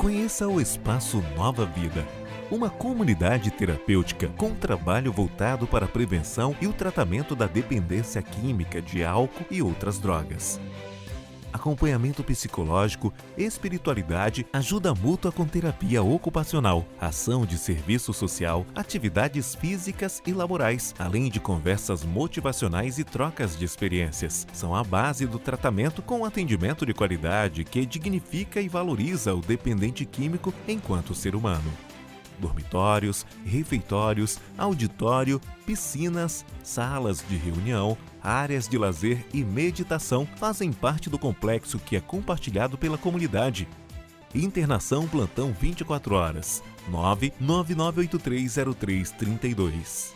Conheça o Espaço Nova Vida, uma comunidade terapêutica com trabalho voltado para a prevenção e o tratamento da dependência química de álcool e outras drogas. Acompanhamento psicológico, espiritualidade, ajuda mútua com terapia ocupacional, ação de serviço social, atividades físicas e laborais, além de conversas motivacionais e trocas de experiências. São a base do tratamento com atendimento de qualidade que dignifica e valoriza o dependente químico enquanto ser humano. Dormitórios, refeitórios, auditório, piscinas, salas de reunião, áreas de lazer e meditação fazem parte do complexo que é compartilhado pela comunidade. Internação Plantão 24 horas. 999830332.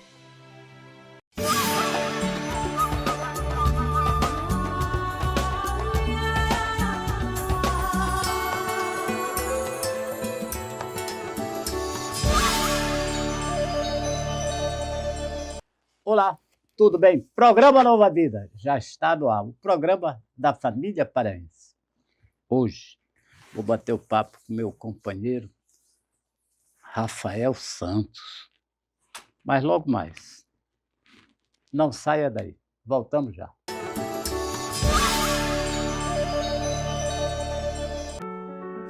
Olá, tudo bem? Programa Nova Vida já está no ar, o programa da família paraense. Hoje vou bater o papo com meu companheiro Rafael Santos, mas logo mais. Não saia daí, voltamos já.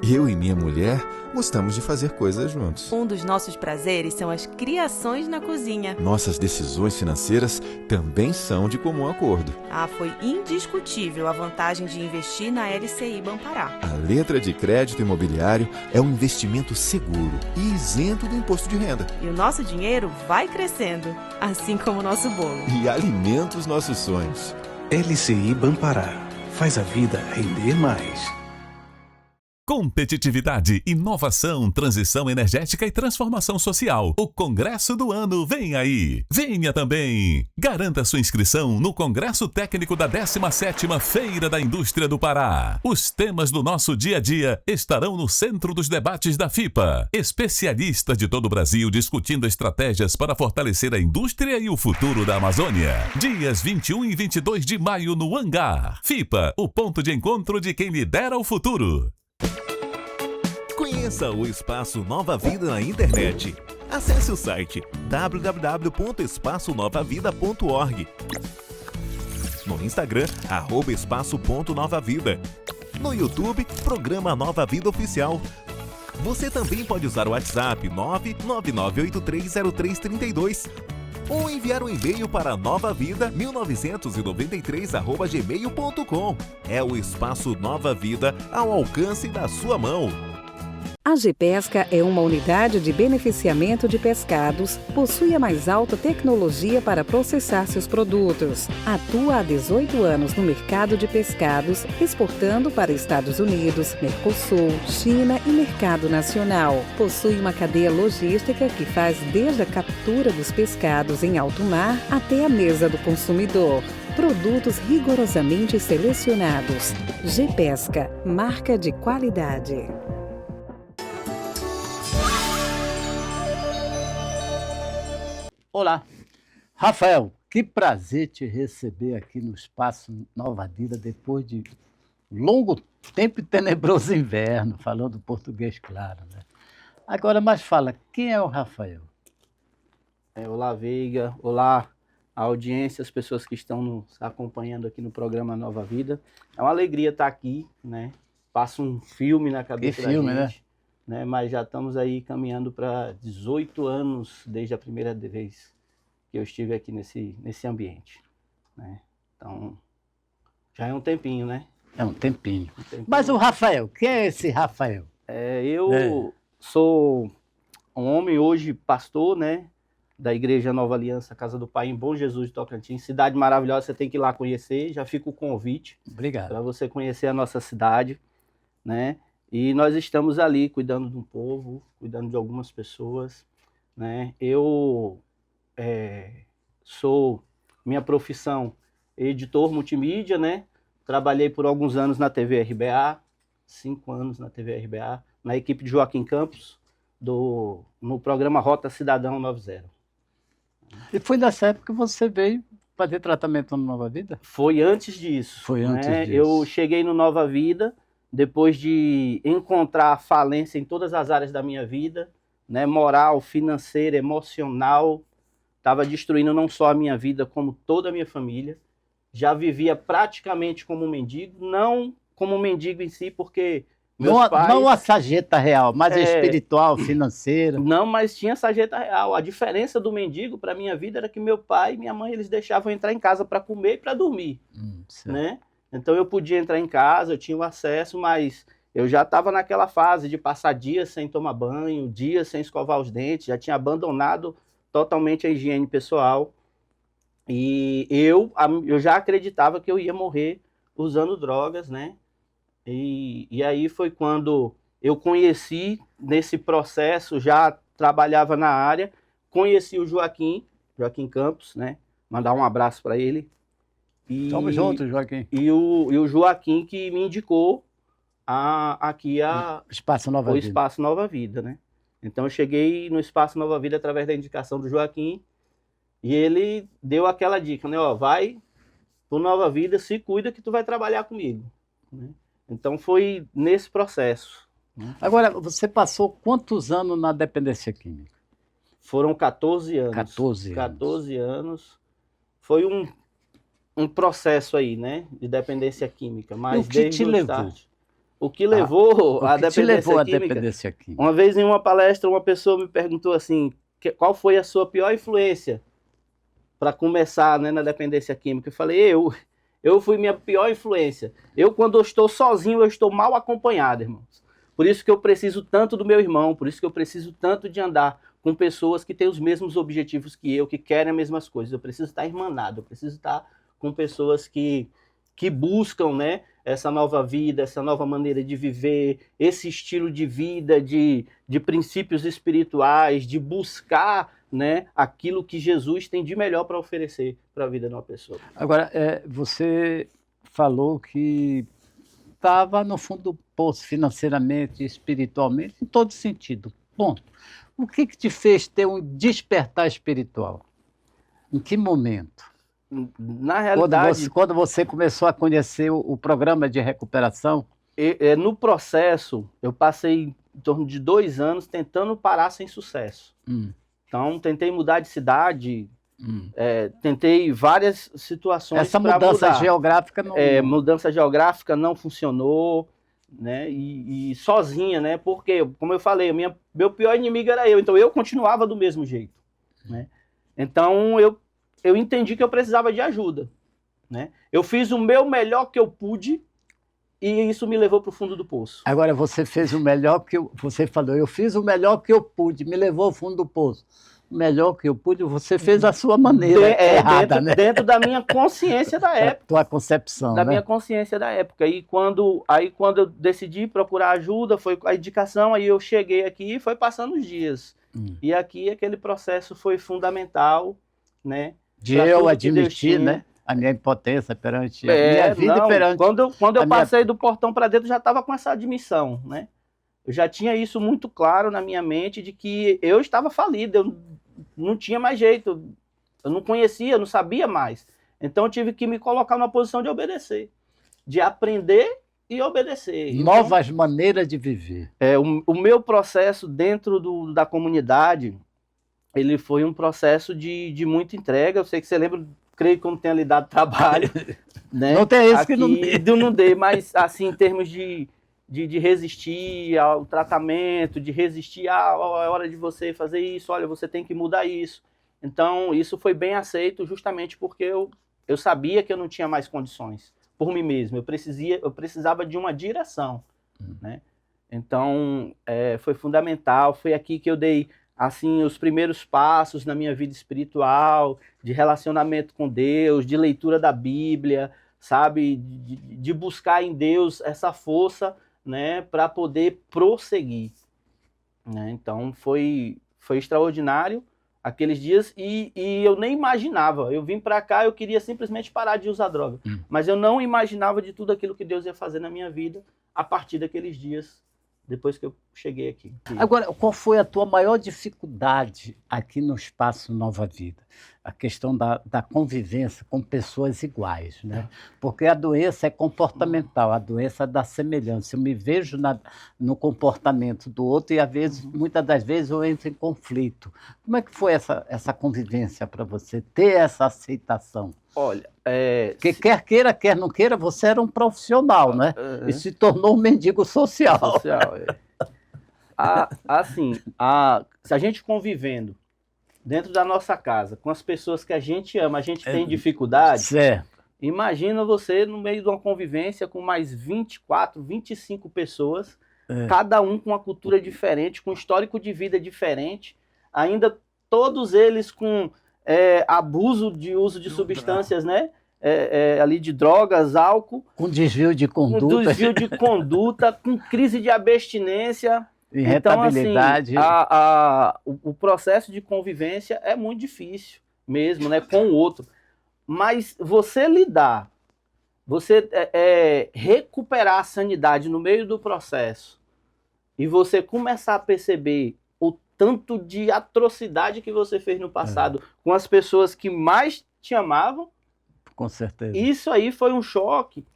Eu e minha mulher gostamos de fazer coisas juntos. Um dos nossos prazeres são as criações na cozinha. Nossas decisões financeiras também são de comum acordo. Foi indiscutível a vantagem de investir na LCI Banpará. A letra de crédito imobiliário é um investimento seguro e isento do imposto de renda. E o nosso dinheiro vai crescendo, assim como o nosso bolo. E alimenta os nossos sonhos. LCI Banpará. Faz a vida render mais. Competitividade, inovação, transição energética e transformação social. O Congresso do Ano vem aí. Venha também. Garanta sua inscrição no Congresso Técnico da 17ª Feira da Indústria do Pará. Os temas do nosso dia a dia estarão no centro dos debates da FIPA. Especialistas de todo o Brasil discutindo estratégias para fortalecer a indústria e o futuro da Amazônia. Dias 21 e 22 de maio no Hangar. FIPA, o ponto de encontro de quem lidera o futuro. Conheça o Espaço Nova Vida na internet. Acesse o site www.espaçonovavida.org. No Instagram, @espaço.novavida. No YouTube, Programa Nova Vida Oficial. Você também pode usar o WhatsApp 999830332 ou enviar um e-mail para novavida1993@gmail.com. É o Espaço Nova Vida ao alcance da sua mão. A GPesca é uma unidade de beneficiamento de pescados, possui a mais alta tecnologia para processar seus produtos. Atua há 18 anos no mercado de pescados, exportando para Estados Unidos, Mercosul, China e mercado nacional. Possui uma cadeia logística que faz desde a captura dos pescados em alto mar até a mesa do consumidor. Produtos rigorosamente selecionados. GPesca, marca de qualidade. Olá, Rafael, que prazer te receber aqui no Espaço Nova Vida depois de longo tempo e tenebroso inverno, falando português claro, né? Agora, mas fala, quem é o Rafael? Olá, Veiga. Olá, a audiência, as pessoas que estão nos acompanhando aqui no programa Nova Vida. É uma alegria estar aqui, né? Passa um filme na cabeça da gente, né? Mas já estamos aí caminhando para 18 anos desde a primeira vez que eu estive aqui nesse ambiente, né? Então, já é um tempinho, né? É um tempinho. Mas o Rafael, quem é esse Rafael? Eu sou um homem hoje pastor, né? Da Igreja Nova Aliança, Casa do Pai, em Bom Jesus de Tocantins. Cidade maravilhosa, você tem que ir lá conhecer. Já fica o convite. Obrigado. Para você conhecer a nossa cidade, né? E nós estamos ali cuidando do povo, cuidando de algumas pessoas, né? Eu sou, minha profissão, editor multimídia, né? Trabalhei por alguns anos na TV RBA, 5 anos na TV RBA, na equipe de Joaquim Campos, no programa Rota Cidadão 90. E foi nessa época que você veio fazer tratamento no Nova Vida? Foi antes disso. Foi antes disso. Eu cheguei no Nova Vida depois de encontrar falência em todas as áreas da minha vida, né, moral, financeira, emocional, estava destruindo não só a minha vida, como toda a minha família. Já vivia praticamente como um mendigo, não como um mendigo em si, porque meus pais... Não a sarjeta real, mas espiritual, financeira. Não, mas tinha sarjeta real. A diferença do mendigo para minha vida era que meu pai e minha mãe, eles deixavam eu entrar em casa para comer e para dormir, né? Então eu podia entrar em casa, eu tinha o acesso, mas eu já estava naquela fase de passar dias sem tomar banho, dias sem escovar os dentes, já tinha abandonado totalmente a higiene pessoal. E eu já acreditava que eu ia morrer usando drogas, né? E aí foi quando eu conheci, nesse processo, já trabalhava na área, conheci o Joaquim Campos, né? Mandar um abraço para ele. Tamo junto, Joaquim. E o Joaquim que me indicou Espaço Nova Vida. Espaço Nova Vida, né? Então eu cheguei no Espaço Nova Vida através da indicação do Joaquim, e ele deu aquela dica, né? Ó, vai pro Nova Vida, se cuida que tu vai trabalhar comigo, né? Então foi nesse processo. Agora, você passou quantos anos na dependência química? Foram 14 anos. 14 anos. Foi um processo aí, né? De dependência química. Mas o que te levou? O que levou à dependência química? Uma vez em uma palestra, uma pessoa me perguntou assim, qual foi a sua pior influência para começar, né, na dependência química? Eu falei, eu fui minha pior influência. Quando eu estou sozinho, eu estou mal acompanhado, irmãos. Por isso que eu preciso tanto do meu irmão, por isso que eu preciso tanto de andar com pessoas que têm os mesmos objetivos que eu, que querem as mesmas coisas. Eu preciso estar irmanado, eu preciso estar com pessoas que buscam, né, essa nova vida, essa nova maneira de viver, esse estilo de vida, de princípios espirituais, de buscar, né, aquilo que Jesus tem de melhor para oferecer para a vida de uma pessoa. Agora, você falou que estava no fundo do poço, financeiramente, espiritualmente, em todo sentido. Ponto. O que te fez ter um despertar espiritual? Em que momento? Na realidade... Quando você começou a conhecer o programa de recuperação? No processo, eu passei em torno de 2 anos tentando parar sem sucesso. Então, tentei mudar de cidade, tentei várias situações. Essa mudança geográfica não... Mudança geográfica não funcionou, né? E sozinha, né? Porque, como eu falei, meu pior inimigo era eu, então eu continuava do mesmo jeito, né? Então, eu entendi que eu precisava de ajuda, né? Eu fiz o meu melhor que eu pude e isso me levou para o fundo do poço. Agora, você fez o melhor que você falou, eu fiz o melhor que eu pude, me levou ao fundo do poço. O melhor que eu pude, você fez a sua maneira errada, né? Dentro da minha consciência da época. Tua concepção, da minha consciência da época. E quando eu decidi procurar ajuda, foi a indicação, aí eu cheguei aqui e foi passando os dias. E aqui aquele processo foi fundamental, né? De eu admitir, né? A minha impotência perante a minha vida e perante... Quando eu passei do portão para dentro, já estava com essa admissão, né? Eu já tinha isso muito claro na minha mente de que eu estava falido, eu não tinha mais jeito, eu não conhecia, eu não sabia mais. Então eu tive que me colocar numa posição de obedecer, de aprender e obedecer. Novas maneiras de viver. O meu processo dentro da comunidade, ele foi um processo de muita entrega. Eu sei que você lembra, creio que não tenha lhe dado trabalho. Né? Não tem isso aqui, que não dei, mas assim, em termos de resistir ao tratamento, de resistir, é hora de você fazer isso, olha, você tem que mudar isso. Então, isso foi bem aceito justamente porque eu sabia que eu não tinha mais condições por mim mesmo. Eu precisava de uma direção, né? Então, foi fundamental. Foi aqui que eu dei assim, os primeiros passos na minha vida espiritual, de relacionamento com Deus, de leitura da Bíblia, sabe? De buscar em Deus essa força, né, para poder prosseguir, né? Então foi extraordinário aqueles dias e eu nem imaginava. Eu vim para cá, eu queria simplesmente parar de usar droga, mas eu não imaginava de tudo aquilo que Deus ia fazer na minha vida a partir daqueles dias, depois que eu cheguei aqui. Agora, qual foi a tua maior dificuldade aqui no Espaço Nova Vida? A questão da convivência com pessoas iguais, né? Porque a doença é comportamental, a doença dá semelhança. Eu me vejo no comportamento do outro e, às vezes, muitas das vezes, eu entro em conflito. Como é que foi essa convivência para você, ter essa aceitação? Olha, Porque quer queira, quer não queira, você era um profissional, né? E se tornou um mendigo social. Assim, se a gente convivendo dentro da nossa casa, com as pessoas que a gente ama, a gente tem dificuldade, Certo. imagina você no meio de uma convivência com mais 24, 25 pessoas, cada um com uma cultura diferente, com um histórico de vida diferente, ainda todos eles com abuso de uso de substâncias, né? Ali de drogas, álcool. Com desvio de conduta. Com desvio de conduta, com crise de abstinência. Irritabilidade. Então, assim, o processo de convivência é muito difícil mesmo, né? Com o outro. Mas você lidar, você recuperar a sanidade no meio do processo e você começar a perceber o tanto de atrocidade que você fez no passado com as pessoas que mais te amavam. Com certeza. Isso aí foi um choque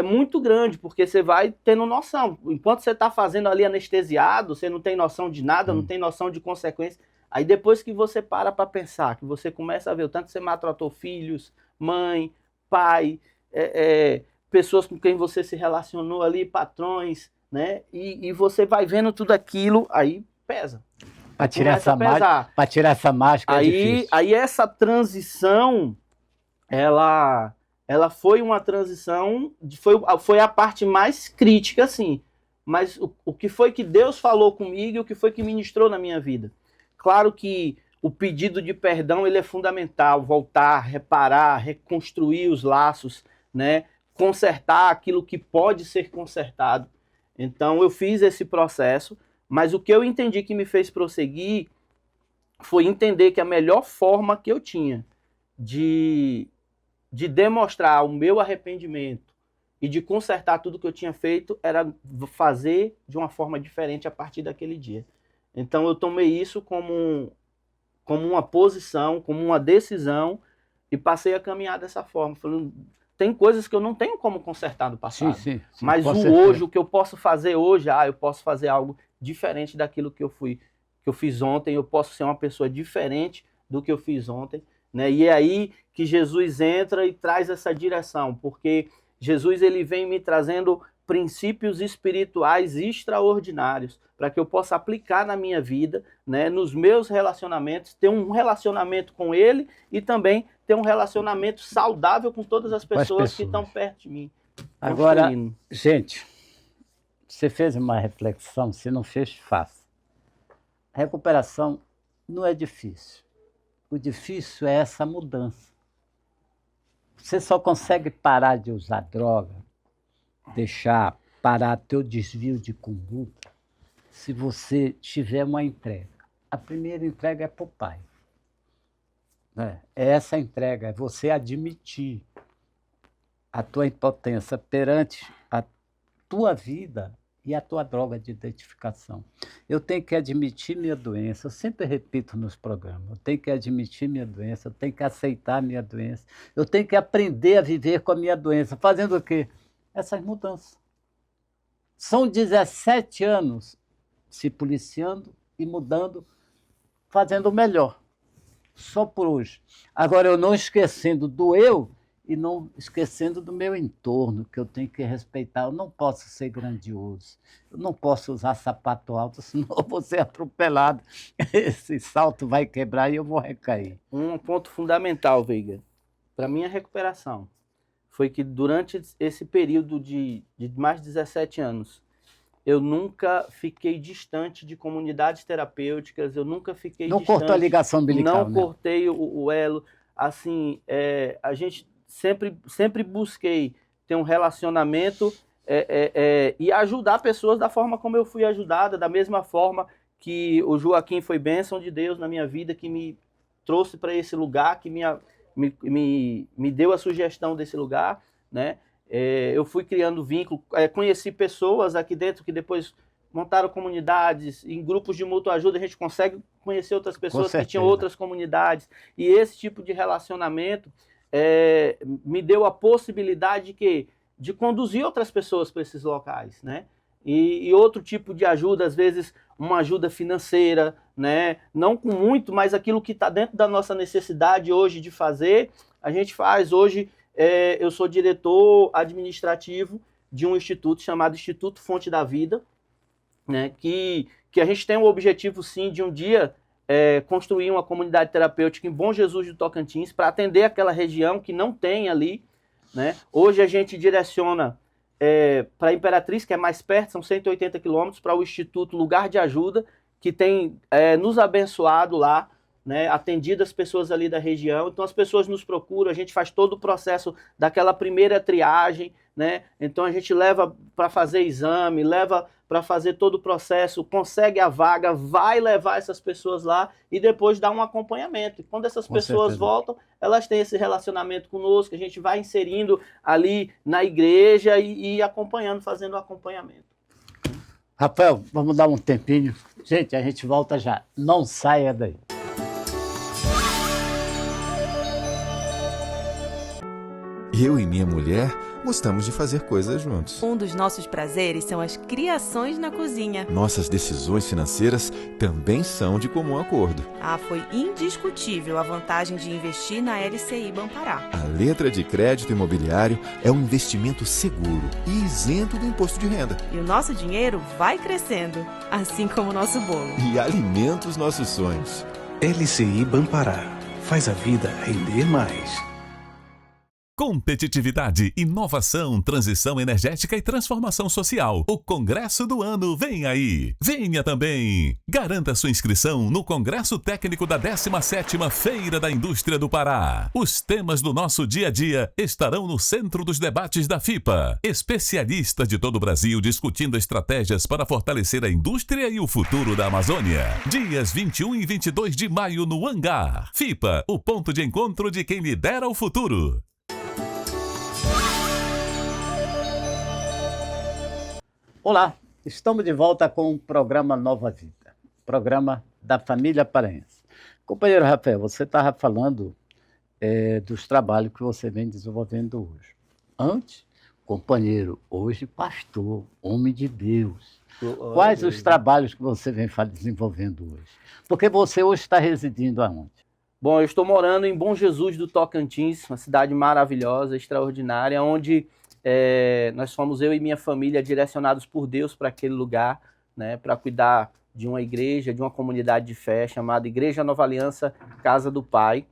muito grande, porque você vai tendo noção. Enquanto você está fazendo ali anestesiado, você não tem noção de nada, não tem noção de consequência. Aí depois que você para pensar, que você começa a ver o tanto que você maltratou filhos, mãe, pai, pessoas com quem você se relacionou ali, patrões, né? E você vai vendo tudo aquilo, aí pesa. Para tirar essa máscara é difícil. Aí essa transição, ela foi uma transição, foi a parte mais crítica, assim. Mas o que foi que Deus falou comigo e o que foi que ministrou na minha vida? Claro que o pedido de perdão ele é fundamental, voltar, reparar, reconstruir os laços, né? Consertar aquilo que pode ser consertado. Então eu fiz esse processo, mas o que eu entendi que me fez prosseguir foi entender que a melhor forma que eu tinha de demonstrar o meu arrependimento e de consertar tudo que eu tinha feito era fazer de uma forma diferente a partir daquele dia. Então eu tomei isso como uma posição, como uma decisão e passei a caminhar dessa forma. Falando, tem coisas que eu não tenho como consertar no passado, sim, mas hoje, o que eu posso fazer hoje, eu posso fazer algo diferente daquilo que eu fiz ontem, eu posso ser uma pessoa diferente do que eu fiz ontem. Né? E é aí que Jesus entra e traz essa direção, porque Jesus ele vem me trazendo princípios espirituais extraordinários para que eu possa aplicar na minha vida, né, nos meus relacionamentos, ter um relacionamento com Ele e também ter um relacionamento saudável com todas as pessoas que estão perto de mim. Agora, gente, você fez uma reflexão, se não fez, faça. A recuperação não é difícil. O difícil é essa mudança. Você só consegue parar de usar droga, parar teu desvio de conduta, se você tiver uma entrega. A primeira entrega é para o Pai. É essa entrega, é você admitir a tua impotência perante a tua vida e a tua droga de identificação. Eu tenho que admitir minha doença, eu sempre repito nos programas, eu tenho que admitir minha doença, eu tenho que aceitar minha doença, eu tenho que aprender a viver com a minha doença. Fazendo o quê? Essas mudanças. São 17 anos se policiando e mudando, fazendo o melhor. Só por hoje. Agora, eu não esquecendo do eu e não esquecendo do meu entorno, que eu tenho que respeitar. Eu não posso ser grandioso, eu não posso usar sapato alto, senão eu vou ser atropelado. Esse salto vai quebrar e eu vou recair. Um ponto fundamental, Veiga, para minha recuperação, foi que durante esse período de mais de 17 anos, eu nunca fiquei distante de comunidades terapêuticas, eu nunca fiquei distante... Não cortou a ligação umbilical, não cortei o elo. Assim, a gente sempre busquei ter um relacionamento e ajudar pessoas da forma como eu fui ajudada, da mesma forma que o Joaquim foi bênção de Deus na minha vida, que me trouxe para esse lugar, que me deu a sugestão desse lugar, né? Eu fui criando vínculo, conheci pessoas aqui dentro que depois montaram comunidades, em grupos de mútua ajuda a gente consegue conhecer outras pessoas que tinham outras comunidades, e esse tipo de relacionamento me deu a possibilidade de conduzir outras pessoas para esses locais, né? E outro tipo de ajuda, às vezes uma ajuda financeira, né? Não com muito, mas aquilo que está dentro da nossa necessidade hoje de fazer, a gente faz. Hoje eu sou diretor administrativo de um instituto chamado Instituto Fonte da Vida, né? Que a gente tem o objetivo, sim, de um dia construir uma comunidade terapêutica em Bom Jesus do Tocantins para atender aquela região que não tem ali, né? Hoje a gente direciona para a Imperatriz, que é mais perto, são 180 quilômetros, para o Instituto Lugar de Ajuda, que tem nos abençoado lá, né, atendido as pessoas ali da região. Então as pessoas nos procuram, a gente faz todo o processo daquela primeira triagem, né? Então a gente leva para fazer exame, leva para fazer todo o processo, consegue a vaga, vai levar essas pessoas lá e depois dá um acompanhamento. E quando essas pessoas voltam, elas têm esse relacionamento conosco, a gente vai inserindo ali na igreja e acompanhando, fazendo o acompanhamento. Rafael, vamos dar um tempinho. Gente, a gente volta já. Não saia daí. Eu e minha mulher gostamos de fazer coisas juntos. Um dos nossos prazeres são as criações na cozinha. Nossas decisões financeiras também são de comum acordo. Foi indiscutível a vantagem de investir na LCI Banpará. A letra de crédito imobiliário é um investimento seguro e isento do imposto de renda. E o nosso dinheiro vai crescendo, assim como o nosso bolo. E alimenta os nossos sonhos. LCI Banpará. Faz a vida render mais. Competitividade, inovação, transição energética e transformação social. O Congresso do Ano vem aí. Venha também. Garanta sua inscrição no Congresso Técnico da 17ª Feira da Indústria do Pará. Os temas do nosso dia a dia estarão no centro dos debates da FIPA. Especialistas de todo o Brasil discutindo estratégias para fortalecer a indústria e o futuro da Amazônia. Dias 21 e 22 de maio no Hangar. FIPA, o ponto de encontro de quem lidera o futuro. Olá, estamos de volta com o programa Nova Vida, programa da família paraense. Companheiro Rafael, você estava falando dos trabalhos que você vem desenvolvendo hoje. Antes, companheiro, hoje pastor, homem de Deus. Quais os trabalhos que você vem desenvolvendo hoje? Porque você hoje está residindo aonde? Bom, eu estou morando em Bom Jesus do Tocantins, uma cidade maravilhosa, extraordinária, onde nós fomos, eu e minha família, direcionados por Deus para aquele lugar, né, para cuidar de uma igreja, de uma comunidade de fé chamada Igreja Nova Aliança, Casa do Pai.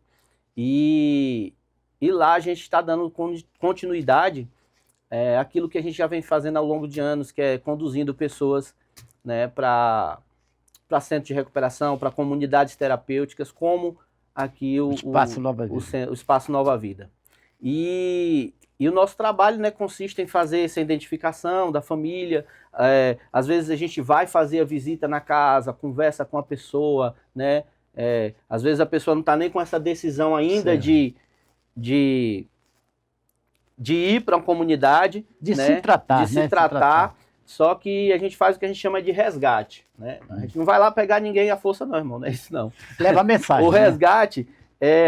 E lá a gente está dando continuidade àquilo que a gente já vem fazendo ao longo de anos, que é conduzindo pessoas, né, para centros de recuperação, para comunidades terapêuticas, como aqui o Espaço Nova Vida. E o nosso trabalho, né, consiste em fazer essa identificação da família. Às vezes a gente vai fazer a visita na casa, conversa com a pessoa, né? Às vezes a pessoa não está nem com essa decisão ainda de ir para uma comunidade, de né? se tratar, de se tratar. Só que a gente faz o que a gente chama de resgate, né? A gente não vai lá pegar ninguém à força não, irmão, não é isso não. Leva a mensagem. O resgate,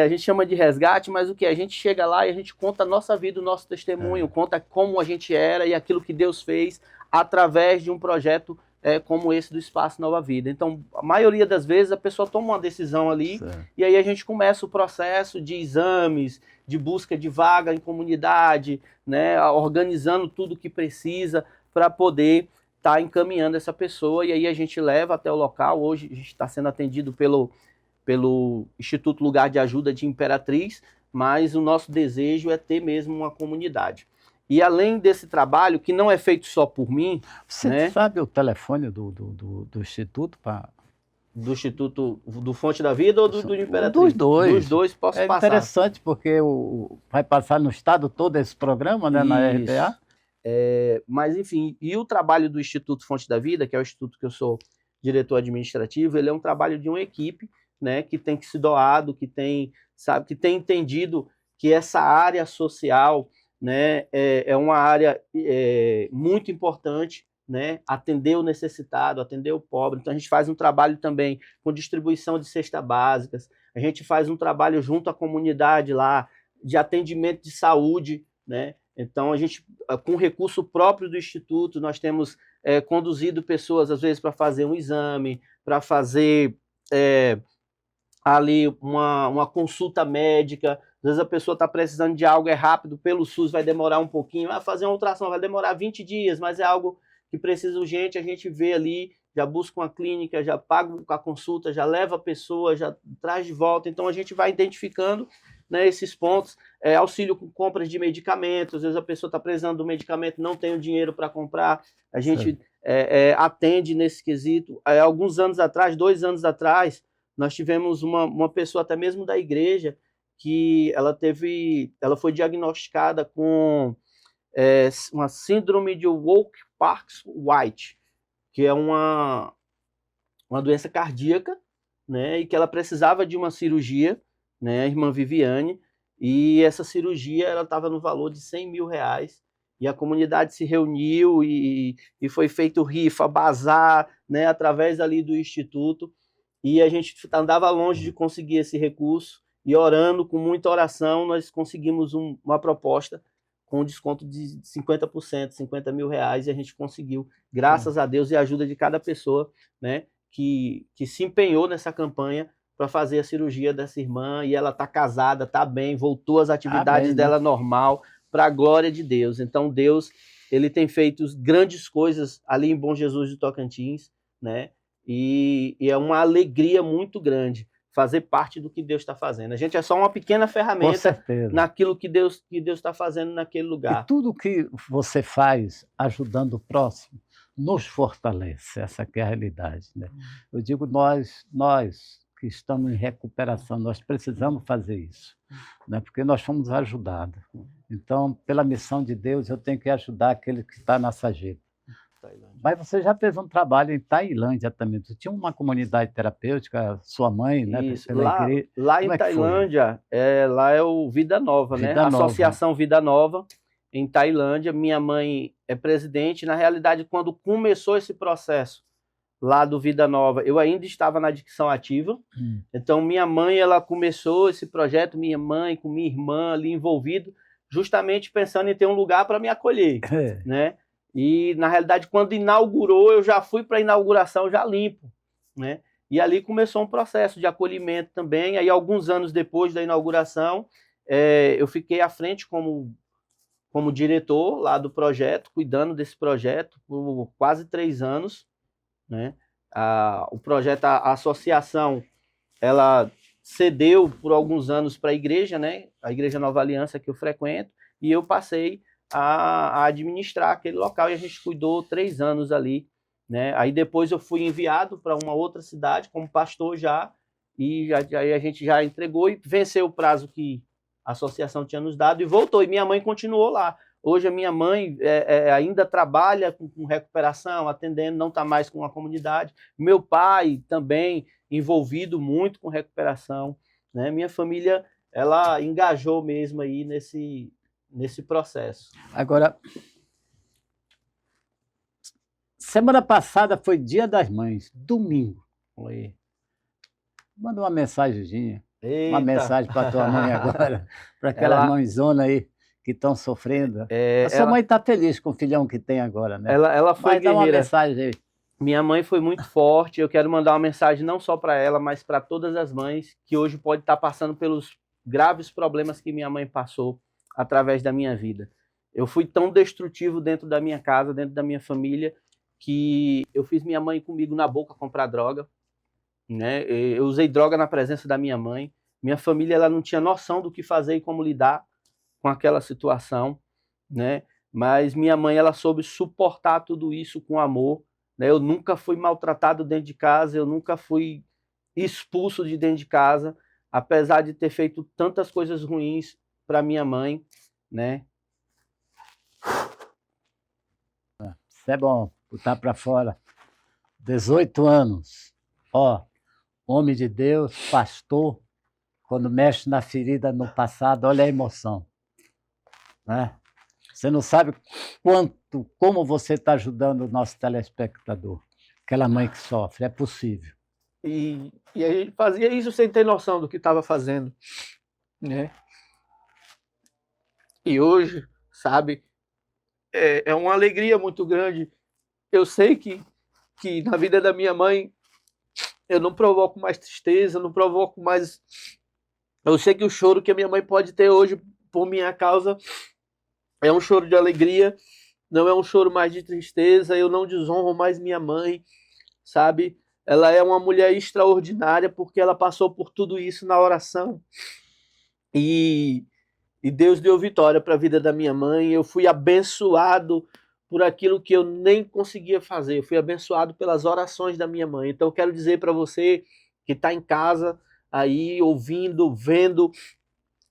a gente chama de resgate, mas o que? A gente chega lá e a gente conta a nossa vida, o nosso testemunho, conta como a gente era e aquilo que Deus fez através de um projeto como esse do Espaço Nova Vida. Então, a maioria das vezes a pessoa toma uma decisão ali, e aí a gente começa o processo de exames, de busca de vaga em comunidade, né, organizando tudo o que precisa para poder estar encaminhando essa pessoa, e aí a gente leva até o local. Hoje a gente está sendo atendido pelo Instituto Lugar de Ajuda de Imperatriz, mas o nosso desejo é ter mesmo uma comunidade. E além desse trabalho, que não é feito só por mim... Você sabe o telefone do Instituto? Do Instituto do Fonte da Vida ou do Imperatriz? Dos dois. Dos dois, posso passar. É interessante, porque vai passar no estado todo esse programa, né, na RPA. Mas, enfim, e o trabalho do Instituto Fonte da Vida, que é o instituto que eu sou diretor administrativo, ele é um trabalho de uma equipe, né, que tem que se doado, que tem entendido que essa área social, né, é uma área muito importante, né, atender o necessitado, atender o pobre. Então a gente faz um trabalho também com distribuição de cestas básicas, a gente faz um trabalho junto à comunidade lá, de atendimento de saúde, né? Então a gente, com recurso próprio do Instituto, nós temos conduzido pessoas, às vezes, para fazer um exame, para fazer ali uma consulta médica. Às vezes a pessoa está precisando de algo, é rápido, pelo SUS vai demorar um pouquinho, vai fazer uma ultrassom, vai demorar 20 dias, mas é algo que precisa urgente, a gente vê ali, já busca uma clínica, já paga a consulta, já leva a pessoa, já traz de volta. Então a gente vai identificando, né, esses pontos, auxílio com compras de medicamentos. Às vezes a pessoa está precisando do medicamento, não tem o dinheiro para comprar, a gente atende nesse quesito. Alguns anos atrás, 2 anos atrás, nós tivemos uma pessoa até mesmo da igreja que ela foi diagnosticada com uma síndrome de Wolff-Parkinson-White, que é uma doença cardíaca, né, e que ela precisava de uma cirurgia, né, a irmã Viviane, e essa cirurgia ela estava no valor de R$100 mil, e a comunidade se reuniu e foi feito rifa, bazar, né, através ali do Instituto, e a gente andava longe de conseguir esse recurso, e orando, com muita oração, nós conseguimos uma proposta com desconto de 50%, R$50 mil, e a gente conseguiu, graças a Deus e a ajuda de cada pessoa, né, que se empenhou nessa campanha para fazer a cirurgia dessa irmã, e ela está casada, está bem, voltou às atividades dela normal, para a glória de Deus. Então Deus, ele tem feito grandes coisas ali em Bom Jesus de Tocantins, né, e é uma alegria muito grande fazer parte do que Deus está fazendo. A gente é só uma pequena ferramenta naquilo que Deus está fazendo naquele lugar. E tudo que você faz ajudando o próximo nos fortalece, essa que é a realidade, né? Eu digo, nós que estamos em recuperação, nós precisamos fazer isso, né? Porque nós fomos ajudados. Então, pela missão de Deus, eu tenho que ajudar aquele que está na sarjeta. Mas você já fez um trabalho em Tailândia também. Você tinha uma comunidade terapêutica, sua mãe, né? Isso, lá em Tailândia, lá é o Vida Nova, né? A Associação Vida Nova, em Tailândia. Minha mãe é presidente. Na realidade, quando começou esse processo lá do Vida Nova, eu ainda estava na Dicção Ativa. Então, minha mãe, ela começou esse projeto, minha mãe com minha irmã ali envolvido, justamente pensando em ter um lugar para me acolher, né? E, na realidade, quando inaugurou, eu já fui para a inauguração já limpo, né? E ali começou um processo de acolhimento também. Aí, alguns anos depois da inauguração, eu fiquei à frente como diretor lá do projeto, cuidando desse projeto por quase 3 anos, né? O projeto, a associação, ela cedeu por alguns anos para a igreja, né? A Igreja Nova Aliança que eu frequento, e eu passei a administrar aquele local, e a gente cuidou 3 anos ali, né? Aí depois eu fui enviado para uma outra cidade como pastor já, e aí a gente já entregou e venceu o prazo que a associação tinha nos dado e voltou, e minha mãe continuou lá. Hoje a minha mãe ainda trabalha com recuperação, atendendo, não está mais com a comunidade. Meu pai também envolvido muito com recuperação, né? Minha família, ela engajou mesmo aí nesse processo. Agora, semana passada foi Dia das Mães, domingo. Manda uma mensagenzinha, uma mensagem para tua mãe agora, para aquela mãezona aí que estão sofrendo. A sua mãe está feliz com o filhão que tem agora, né? Ela foi guerreira. Dá uma mensagem aí. Minha mãe foi muito forte. Eu quero mandar uma mensagem não só para ela, mas para todas as mães que hoje podem estar passando pelos graves problemas que minha mãe passou através da minha vida. Eu fui tão destrutivo dentro da minha casa, dentro da minha família, que eu fiz minha mãe comigo na boca comprar droga, né? Eu usei droga na presença da minha mãe. Minha família, ela não tinha noção do que fazer e como lidar com aquela situação, né? Mas minha mãe, ela soube suportar tudo isso com amor, né? Eu nunca fui maltratado dentro de casa, eu nunca fui expulso de dentro de casa, apesar de ter feito tantas coisas ruins para minha mãe, né? Isso é bom, botar para fora. 18 anos, homem de Deus, pastor, quando mexe na ferida no passado, olha a emoção, né? Você não sabe como você está ajudando o nosso telespectador, aquela mãe que sofre, é possível. E a gente fazia isso sem ter noção do que estava fazendo, né? E hoje, sabe, é uma alegria muito grande. Eu sei que na vida da minha mãe eu não provoco mais tristeza, não provoco mais... Eu sei que o choro que a minha mãe pode ter hoje por minha causa é um choro de alegria, não é um choro mais de tristeza. Eu não desonro mais minha mãe, sabe? Ela é uma mulher extraordinária porque ela passou por tudo isso na oração. E Deus deu vitória para a vida da minha mãe. Eu fui abençoado por aquilo que eu nem conseguia fazer. Eu fui abençoado pelas orações da minha mãe. Então eu quero dizer para você que está em casa, aí ouvindo, vendo,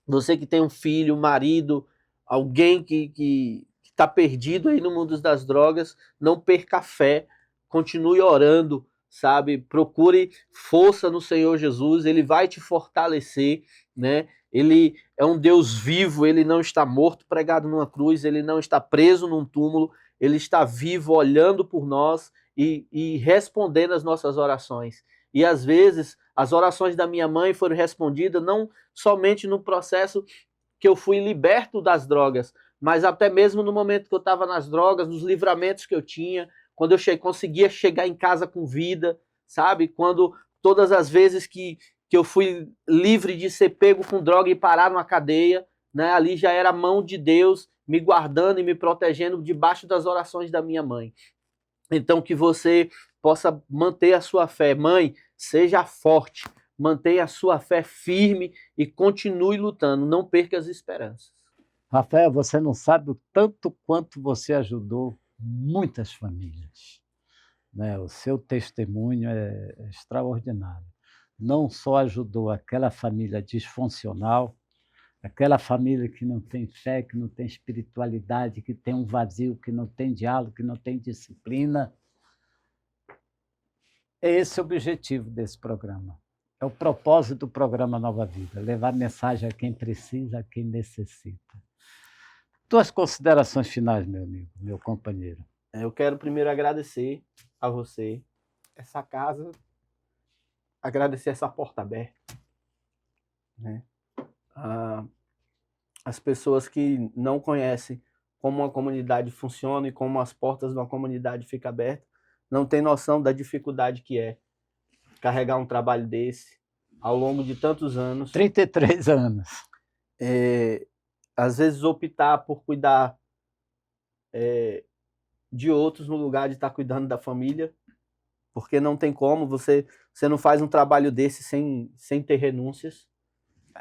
você que tem um filho, um marido, alguém que está perdido aí no mundo das drogas, não perca a fé, continue orando, sabe? Procure força no Senhor Jesus, Ele vai te fortalecer, né? Ele é um Deus vivo, Ele não está morto, pregado numa cruz, Ele não está preso num túmulo, Ele está vivo, olhando por nós e respondendo as nossas orações. E às vezes as orações da minha mãe foram respondidas não somente no processo que eu fui liberto das drogas, mas até mesmo no momento que eu estava nas drogas, nos livramentos que eu tinha, quando eu conseguia chegar em casa com vida, sabe? Quando todas as vezes que eu fui livre de ser pego com droga e parar numa cadeia, né? Ali já era a mão de Deus me guardando e me protegendo debaixo das orações da minha mãe. Então que você possa manter a sua fé. Mãe, seja forte, mantenha a sua fé firme e continue lutando, não perca as esperanças. Rafael, você não sabe o tanto quanto você ajudou muitas famílias, né? O seu testemunho é extraordinário. Não só ajudou aquela família disfuncional, aquela família que não tem fé, que não tem espiritualidade, que tem um vazio, que não tem diálogo, que não tem disciplina. É esse o objetivo desse programa. É o propósito do programa Nova Vida, levar mensagem a quem precisa, a quem necessita. Tuas considerações finais, meu amigo, meu companheiro. Eu quero primeiro agradecer a você, essa casa, agradecer essa porta aberta, né? As pessoas que não conhecem como uma comunidade funciona e como as portas de uma comunidade ficam abertas, não tem noção da dificuldade que é carregar um trabalho desse ao longo de tantos anos. 33 anos. Às vezes optar por cuidar de outros no lugar de estar cuidando da família, porque não tem como, você não faz um trabalho desse sem ter renúncias,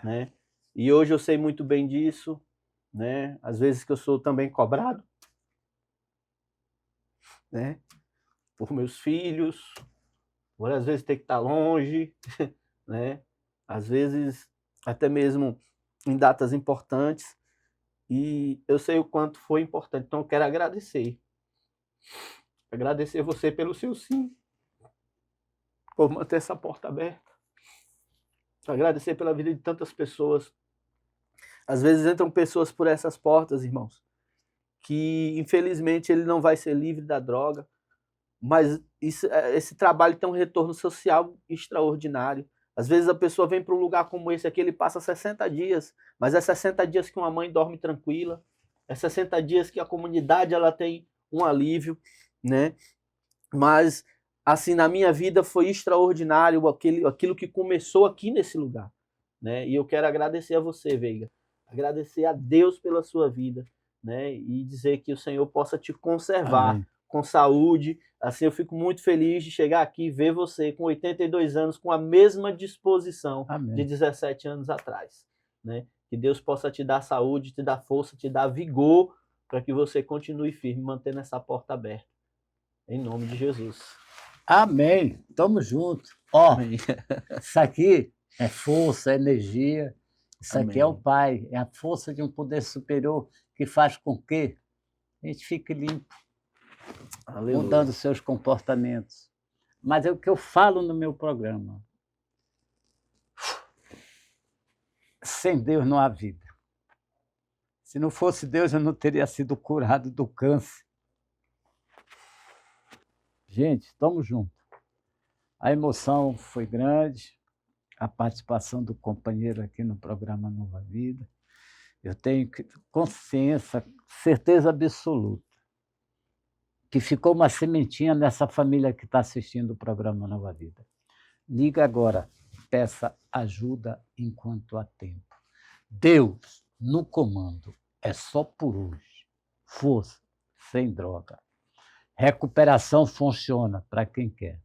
né? E hoje eu sei muito bem disso, né? Às vezes que eu sou também cobrado, né? Por meus filhos, por às vezes ter que estar longe, né? Às vezes até mesmo em datas importantes, e eu sei o quanto foi importante. Então eu quero agradecer você pelo seu sim, por manter essa porta aberta, agradecer pela vida de tantas pessoas. Às vezes entram pessoas por essas portas, irmãos, que infelizmente ele não vai ser livre da droga, mas esse trabalho tem um retorno social extraordinário. Às vezes a pessoa vem para um lugar como esse aqui, ele passa 60 dias, mas é 60 dias que uma mãe dorme tranquila, é 60 dias que a comunidade ela tem um alívio, né? Mas assim, na minha vida foi extraordinário aquilo que começou aqui nesse lugar, né? E eu quero agradecer a você, Veiga, agradecer a Deus pela sua vida, né? E dizer que o Senhor possa te conservar. Amém. Com saúde. Assim, eu fico muito feliz de chegar aqui e ver você com 82 anos, com a mesma disposição Amém. De 17 anos atrás, né? Que Deus possa te dar saúde, te dar força, te dar vigor para que você continue firme, mantendo essa porta aberta. Em nome de Jesus. Amém. Tamo junto. Ó, isso aqui é força, é energia. Isso Amém. Aqui é o Pai, é a força de um poder superior que faz com que a gente fique limpo. Aleluia. Mudando seus comportamentos. Mas é o que eu falo no meu programa. Sem Deus não há vida. Se não fosse Deus, eu não teria sido curado do câncer. Gente, estamos juntos. A emoção foi grande, a participação do companheiro aqui no programa Nova Vida. Eu tenho consciência, certeza absoluta, que ficou uma sementinha nessa família que está assistindo o programa Nova Vida. Liga agora, peça ajuda enquanto há tempo. Deus no comando, é só por hoje. Força, sem droga. Recuperação funciona para quem quer.